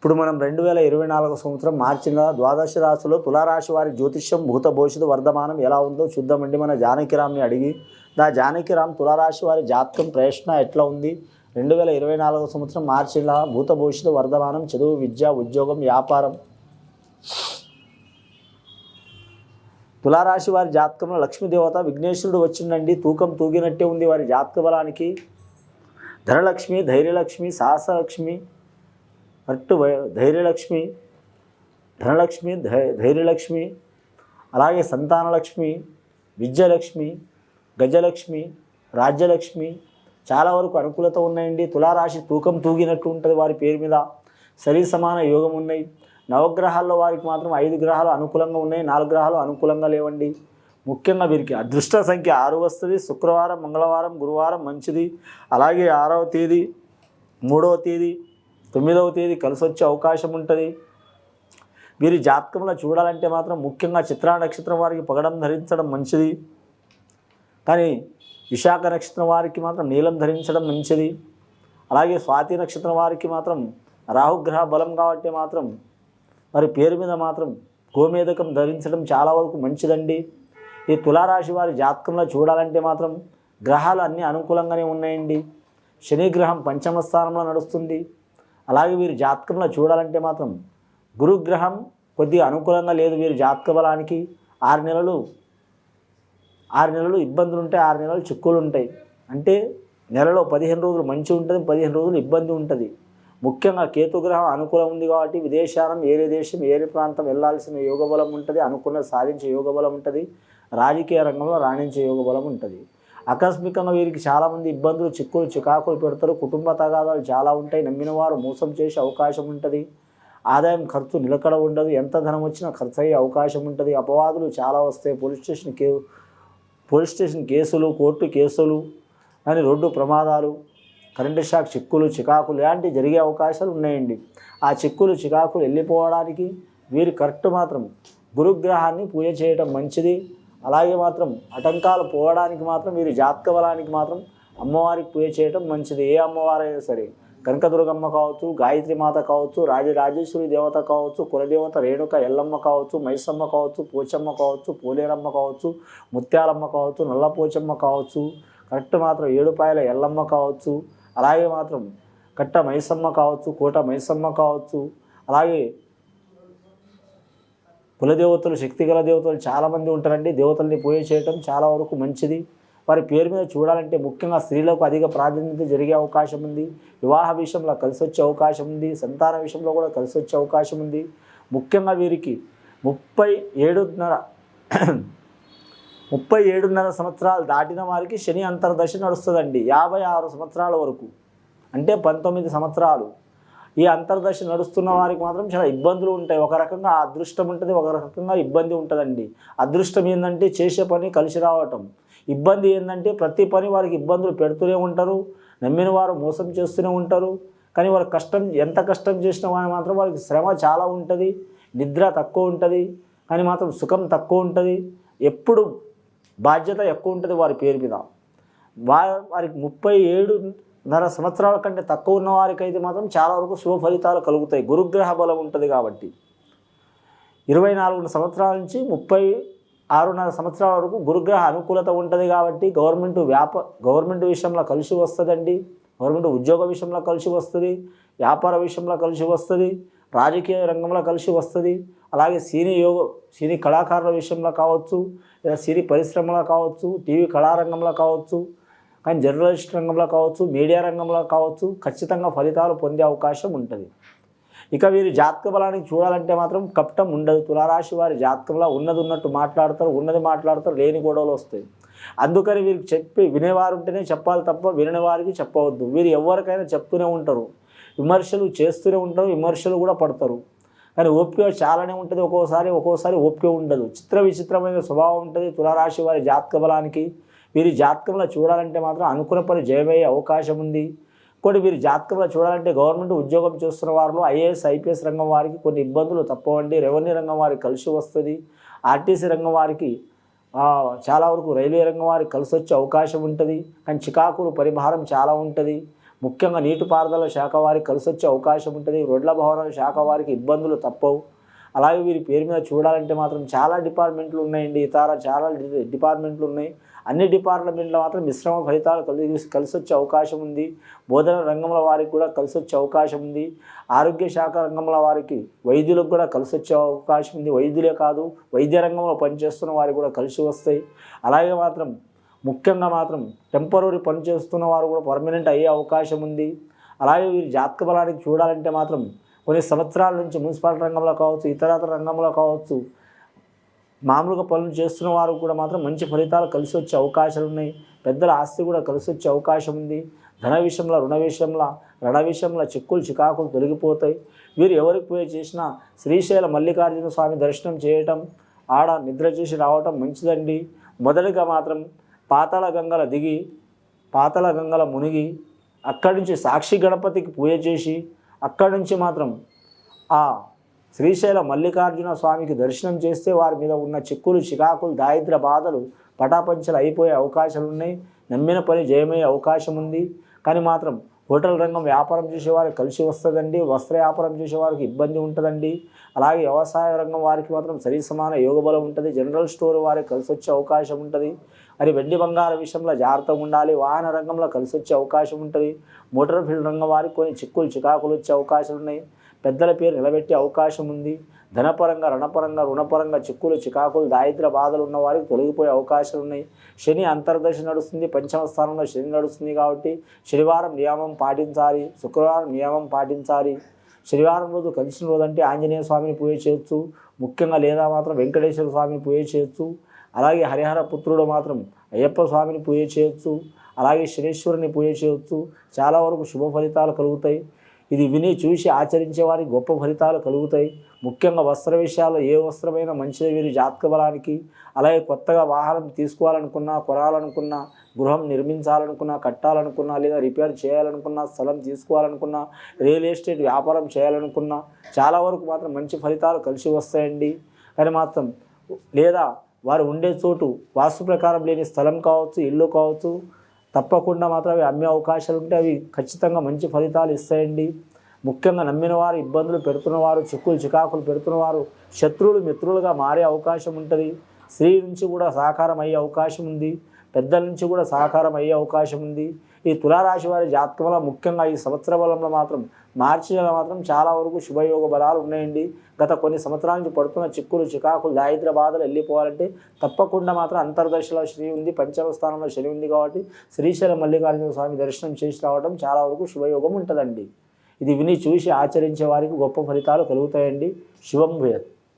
ఇప్పుడు మనం 2024 సంవత్సరం మార్చి నెల ద్వాదశ రాశిలో తులారాశి వారి జ్యోతిష్యం భూత భవిష్యత్తు వర్ధమానం ఎలా ఉందో చూద్దామండి. మన జానకిరామ్ని అడిగి జానకిరామ్ తులారాశి వారి జాతకం ప్రయత్న ఎట్లా ఉంది, 2024 సంవత్సరం మార్చి నెల భూత భవిష్యత్తు వర్ధమానం, చదువు, విద్య, ఉద్యోగం, వ్యాపారం. తులారాశి వారి జాతకంలో లక్ష్మీదేవత విఘ్నేశ్వరుడు వచ్చిందండి. తూకం తూగినట్టే ఉంది వారి జాతక బలానికి. ధనలక్ష్మి, ధైర్యలక్ష్మి, సాహసలక్ష్మి, అట్టు ధైర్యలక్ష్మి, ధనలక్ష్మి, ధైర్యలక్ష్మి, అలాగే సంతానలక్ష్మి, విద్యలక్ష్మి, గజలక్ష్మి, రాజ్యలక్ష్మి చాలా వరకు అనుకూలత ఉన్నాయండి. తులారాశి తూకం తూగినట్టు ఉంటుంది వారి పేరు మీద. సరి సమాన యోగం ఉన్నాయి. నవగ్రహాల్లో వారికి మాత్రం 5 గ్రహాలు అనుకూలంగా ఉన్నాయి, 4 గ్రహాలు అనుకూలంగా లేవండి. ముఖ్యంగా వీరికి అదృష్ట సంఖ్య 6 వస్తుంది. శుక్రవారం, మంగళవారం, గురువారం మంచిది. అలాగే 6వ తేదీ, 3వ తేదీ, 9వ తేదీ కలిసి వచ్చే అవకాశం ఉంటుంది. వీరి జాతకంలో చూడాలంటే మాత్రం ముఖ్యంగా చిత్రా నక్షత్రం వారికి పగడం ధరించడం మంచిది, కానీ విశాఖ నక్షత్రం వారికి మాత్రం నీలం ధరించడం మంచిది. అలాగే స్వాతి నక్షత్రం వారికి మాత్రం రాహుగ్రహ బలం కాబట్టి మాత్రం మరి పేరు మీద మాత్రం గోమేదకం ధరించడం చాలా వరకు మంచిదండి. ఈ తులారాశి వారి జాతకంలో చూడాలంటే మాత్రం గ్రహాలు అన్నీ అనుకూలంగానే ఉన్నాయండి. శని గ్రహం పంచమ స్థానంలో నడుస్తుంది. అలాగే వీరి జాతకంలో చూడాలంటే మాత్రం గురుగ్రహం కొద్దిగా అనుకూలంగా లేదు వీరి జాతక బలానికి. 6 నెలలు ఇబ్బందులు ఉంటాయి, 6 నెలలు చిక్కులు ఉంటాయి. అంటే నెలలో 15 రోజులు మంచి ఉంటుంది, 15 రోజులు ఇబ్బంది ఉంటుంది. ముఖ్యంగా కేతుగ్రహం అనుకూలం ఉంది కాబట్టి విదేశానం, ఏరే దేశం, ఏరే ప్రాంతం వెళ్ళాల్సిన యోగ బలం ఉంటుంది, అనుకున్నది సాధించే యోగ బలం ఉంటుంది, రాజకీయ రంగంలో రాణించే యోగ బలం ఉంటుంది. ఆకస్మికంగా వీరికి చాలామంది ఇబ్బందులు, చిక్కులు, చికాకులు పెడతారు. కుటుంబ తగాదాలు చాలా ఉంటాయి. నమ్మిన వారు మోసం చేసే అవకాశం ఉంటుంది. ఆదాయం ఖర్చు నిలకడ ఉండదు. ఎంత ధనం వచ్చినా ఖర్చు అయ్యే అవకాశం ఉంటుంది. అపవాదులు చాలా వస్తాయి. పోలీస్ స్టేషన్ కేసులు, కోర్టు కేసులు, కానీ రోడ్డు ప్రమాదాలు, కరెంటు షాక్, చిక్కులు, చికాకులు ఇలాంటివి జరిగే అవకాశాలు ఉన్నాయండి. ఆ చిక్కులు, చికాకులు వెళ్ళిపోవడానికి వీరు కరెక్ట్ మాత్రం గురుగ్రహాన్ని పూజ చేయడం మంచిది. అలాగే మాత్రం ఆటంకాలు పోవడానికి మాత్రం వీరి జాతక బలానికి మాత్రం అమ్మవారికి పూజ చేయడం మంచిది. ఏ అమ్మవారైనా సరే, కనకదుర్గమ్మ కావచ్చు, గాయత్రి మాత కావచ్చు, రాజరాజేశ్వరి దేవత కావచ్చు, కులదేవత రేణుక ఎల్లమ్మ కావచ్చు, మైసమ్మ కావచ్చు, పోచమ్మ కావచ్చు, పోలేరమ్మ కావచ్చు, ముత్యాలమ్మ కావచ్చు, నల్ల పోచమ్మ కావచ్చు, కరెక్ట్ మాత్రం 7 పాయల ఎల్లమ్మ కావచ్చు, అలాగే మాత్రం కట్ట మైసమ్మ కావచ్చు, కోట మైసమ్మ కావచ్చు, అలాగే కులదేవతలు, శక్తిగల దేవతలు చాలామంది ఉంటారండి. దేవతల్ని పూజ చేయటం చాలా వరకు మంచిది. వారి పేరు మీద చూడాలంటే ముఖ్యంగా స్త్రీలకు అధిక ప్రాధాన్యత జరిగే అవకాశం ఉంది. వివాహ విషయంలో కలిసి వచ్చే అవకాశం ఉంది. సంతాన విషయంలో కూడా కలిసి వచ్చే అవకాశం ఉంది. ముఖ్యంగా వీరికి 37.5 సంవత్సరాలు దాటిన వారికి శని అంతర్దశ నడుస్తుందండి. 56 సంవత్సరాల వరకు, అంటే 19 సంవత్సరాలు ఈ అంతర్దశ నడుస్తున్న వారికి మాత్రం చాలా ఇబ్బందులు ఉంటాయి. ఒక రకంగా అదృష్టం ఉంటుంది, ఒక రకంగా ఇబ్బంది ఉంటుందండి. అదృష్టం ఏంటంటే చేసే పని కలిసి రావటం. ఇబ్బంది ఏంటంటే ప్రతి పని వారికి ఇబ్బందులు పెడుతూనే ఉంటారు. నమ్మిన వారు మోసం చేస్తూనే ఉంటారు. కానీ వారి ఎంత కష్టం చేసిన వారు మాత్రం వారికి శ్రమ చాలా ఉంటుంది, నిద్ర తక్కువ ఉంటుంది, కానీ మాత్రం సుఖం తక్కువ ఉంటుంది. ఎప్పుడు బాధ్యత ఎక్కువ ఉంటుంది వారి పేరు మీద. వారికి 37.5 సంవత్సరాల కంటే తక్కువ ఉన్న వారికి అయితే మాత్రం చాలా వరకు శుభ ఫలితాలు కలుగుతాయి. గురుగ్రహ బలం ఉంటుంది కాబట్టి. 24 సంవత్సరాల నుంచి 36.5 సంవత్సరాల వరకు గురుగ్రహ అనుకూలత ఉంటుంది కాబట్టి గవర్నమెంట్ విషయంలో కలిసి వస్తుందండి. గవర్నమెంట్ ఉద్యోగ విషయంలో కలిసి వస్తుంది, వ్యాపార విషయంలో కలిసి వస్తుంది, రాజకీయ రంగంలో కలిసి వస్తుంది. అలాగే సినీ కళాకారుల విషయంలో కావచ్చు, లేదా సినీ పరిశ్రమలో కావచ్చు, టీవీ కళారంగంలో కావచ్చు, కానీ జర్నలిస్ట్ రంగంలో కావచ్చు, మీడియా రంగంలో కావచ్చు, ఖచ్చితంగా ఫలితాలు పొందే అవకాశం ఉంటుంది. ఇక వీరి జాతక బలానికి చూడాలంటే మాత్రం కపటం ఉండదు. తులారాశి వారి జాతకంలో ఉన్నది ఉన్నట్టు మాట్లాడతారు, లేని గొడవలు వస్తాయి. అందుకని వీరికి వినేవారు ఉంటేనే చెప్పాలి తప్ప వినని వారికి చెప్పవద్దు. వీరు ఎవరికైనా చెప్తూనే ఉంటారు, విమర్శలు చేస్తూనే ఉంటారు, విమర్శలు కూడా పడతారు. కానీ ఓపిక చాలానే ఉంటుంది. ఒక్కోసారి ఓపిక ఉండదు. విచిత్రమైన స్వభావం ఉంటుంది తులారాశి వారి జాతక బలానికి. వీరి జాతకంలో చూడాలంటే మాత్రం అనుకున్న పని జయమయ్యే అవకాశం ఉంది. వీరి జాతకంలో చూడాలంటే గవర్నమెంట్ ఉద్యోగం చేస్తున్న వారిలో ఐఏఎస్, ఐపీఎస్ రంగం వారికి కొన్ని ఇబ్బందులు తప్పవండి. రెవెన్యూ రంగం వారికి కలిసి వస్తుంది. ఆర్టీసీ రంగం వారికి చాలా వరకు రైల్వే రంగం వారికి కలిసి వచ్చే అవకాశం ఉంటుంది. కానీ చికాకులు పరిభారం చాలా ఉంటుంది. ముఖ్యంగా నీటిపారుదల శాఖ వారికి కలిసి వచ్చే అవకాశం ఉంటుంది. రోడ్ల భవనాల శాఖ వారికి ఇబ్బందులు తప్పవు. అలాగే వీరి పేరు మీద చూడాలంటే మాత్రం చాలా డిపార్ట్మెంట్లు ఉన్నాయండి, ఇతర చాలా డిపార్ట్మెంట్లు ఉన్నాయి. అన్ని డిపార్ట్మెంట్లో మాత్రం మిశ్రమ ఫలితాలు కలిసి వచ్చే అవకాశం ఉంది. బోధన రంగంలో వారికి కూడా కలిసి వచ్చే అవకాశం ఉంది. ఆరోగ్య శాఖ రంగంలో వారికి వైద్యులకు కూడా కలిసి వచ్చే అవకాశం ఉంది. వైద్యులే కాదు, వైద్య రంగంలో పనిచేస్తున్న వారికి కూడా కలిసి వస్తాయి. అలాగే మాత్రం ముఖ్యంగా మాత్రం టెంపరరీ పనిచేస్తున్న వారు కూడా పర్మనెంట్ అయ్యే అవకాశం ఉంది. అలాగే వీరి జాతక బలానికి చూడాలంటే మాత్రం కొన్ని సంవత్సరాల నుంచి మున్సిపాలిటీ రంగంలో కావచ్చు, ఇతరత్ర రంగంలో కావచ్చు, మామూలుగా పనులు చేస్తున్న వారు కూడా మాత్రం మంచి ఫలితాలు కలిసి వచ్చే అవకాశాలు ఉన్నాయి. పెద్దల ఆస్తి కూడా కలిసి వచ్చే అవకాశం ఉంది. ధన విషయంలో, రుణ విషయంలో, రణ విషయంలో చిక్కులు చికాకులు తొలగిపోతాయి. వీరు ఎవరికి పూజ చేసినా శ్రీశైల మల్లికార్జున స్వామి దర్శనం చేయటం, ఆడ నిద్ర చేసి రావటం మంచిదండి. మొదటిగా మాత్రం పాతాళ గంగల దిగి, పాతాళ గంగల మునిగి, అక్కడి నుంచి సాక్షి గణపతికి పూజ చేసి, అక్కడి నుంచి మాత్రం ఆ శ్రీశైల మల్లికార్జున స్వామికి దర్శనం చేస్తే వారి మీద ఉన్న చిక్కులు చికాకులు దారిద్ర బాధలు పటాపంచలు అయిపోయే అవకాశాలు ఉన్నాయి. నమ్మిన పని జయమయ్యే అవకాశం ఉంది. కానీ మాత్రం హోటల్ రంగం వ్యాపారం చేసేవారికి కలిసి వస్తుందండి. వస్త్ర వ్యాపారం చేసేవారికి ఇబ్బంది ఉంటుందండి. అలాగే వ్యవసాయ రంగం వారికి మాత్రం సరి సమాన యోగబలం ఉంటుంది. జనరల్ స్టోర్ వారికి కలిసి వచ్చే అవకాశం ఉంటుంది. మరి వెండి బంగారం విషయంలో జాగ్రత్తగా ఉండాలి. వాహన రంగంలో కలిసి వచ్చే అవకాశం ఉంటుంది. మోటార్ ఫీల్డ్ రంగం వారికి కొన్ని చిక్కులు చికాకులు వచ్చే అవకాశాలు ఉన్నాయి. పెద్దల పేరు నిలబెట్టే అవకాశం ఉంది. ధనపరంగా, రణపరంగా, రుణపరంగా చిక్కులు చికాకులు దారిద్ర బాధలు ఉన్న వారికి తొలగిపోయే అవకాశాలు ఉన్నాయి. శని అంతర్దశ నడుస్తుంది. పంచమ స్థానంలో శని నడుస్తుంది కాబట్టి శనివారం నియమం పాటించాలి. శుక్రవారం నియమం పాటించాలి. శనివారం రోజు కలిసిన రోజు అంటే ఆంజనేయ స్వామిని పూజ చేయొచ్చు. ముఖ్యంగా లేదా మాత్రం వెంకటేశ్వర స్వామిని పూజ చేయొచ్చు. అలాగే హరిహర పుత్రుడు మాత్రం అయ్యప్ప స్వామిని పూజ చేయొచ్చు. అలాగే శనీశ్వరుని పూజ చేయొచ్చు. చాలా వరకు శుభ ఫలితాలు కలుగుతాయి. ఇది విని చూసి ఆచరించే వారికి గొప్ప ఫలితాలు కలుగుతాయి. ముఖ్యంగా వస్త్ర విషయాల్లో ఏ వస్త్రమైనా మంచిది వీరి జాతక బలానికి. అలాగే కొత్తగా వాహనం తీసుకోవాలనుకున్నా, కొనాలనుకున్నా, గృహం నిర్మించాలనుకున్నా, కట్టాలనుకున్నా, లేదా రిపేర్ చేయాలనుకున్నా, స్థలం తీసుకోవాలనుకున్నా, రియల్ ఎస్టేట్ వ్యాపారం చేయాలనుకున్నా చాలా వరకు మాత్రం మంచి ఫలితాలు కలిసి వస్తాయండి. కానీ మాత్రం లేదా వారు ఉండే చోటు వాస్తు ప్రకారం లేని స్థలం కావచ్చు, ఇల్లు కావచ్చు, తప్పకుండా మాత్రం అవి అమ్మే అవకాశాలు ఉంటే అవి ఖచ్చితంగా మంచి ఫలితాలు ఇస్తాయండి. ముఖ్యంగా నమ్మిన వారు ఇబ్బందులు పెడుతున్నవారు, చిక్కులు చికాకులు పెడుతున్నవారు శత్రువులు మిత్రులుగా మారే అవకాశం ఉంటుంది. స్త్రీ నుంచి కూడా సహకారం అయ్యే అవకాశం ఉంది. పెద్దల నుంచి కూడా సహకారం అయ్యే అవకాశం ఉంది. ఈ తులారాశి వారి జాతకం వల్ల ముఖ్యంగా ఈ సంవత్సర బలంలో మాత్రం మార్చి నెల మాత్రం చాలా వరకు శుభయోగ బలాలు ఉన్నాయండి. గత కొన్ని సంవత్సరాల నుంచి పడుతున్న చిక్కులు చికాకులు దారిద్ర బాధలు వెళ్ళిపోవాలంటే తప్పకుండా మాత్రం అంతర్దశలో శని ఉంది, పంచమ స్థానంలో శని ఉంది కాబట్టి శ్రీశైల మల్లికార్జున స్వామి దర్శనం చేసి రావడం చాలా వరకు శుభయోగం ఉంటుందండి. ఇది విని చూసి ఆచరించే వారికి గొప్ప ఫలితాలు కలుగుతాయండి. శుభం భూయాత్.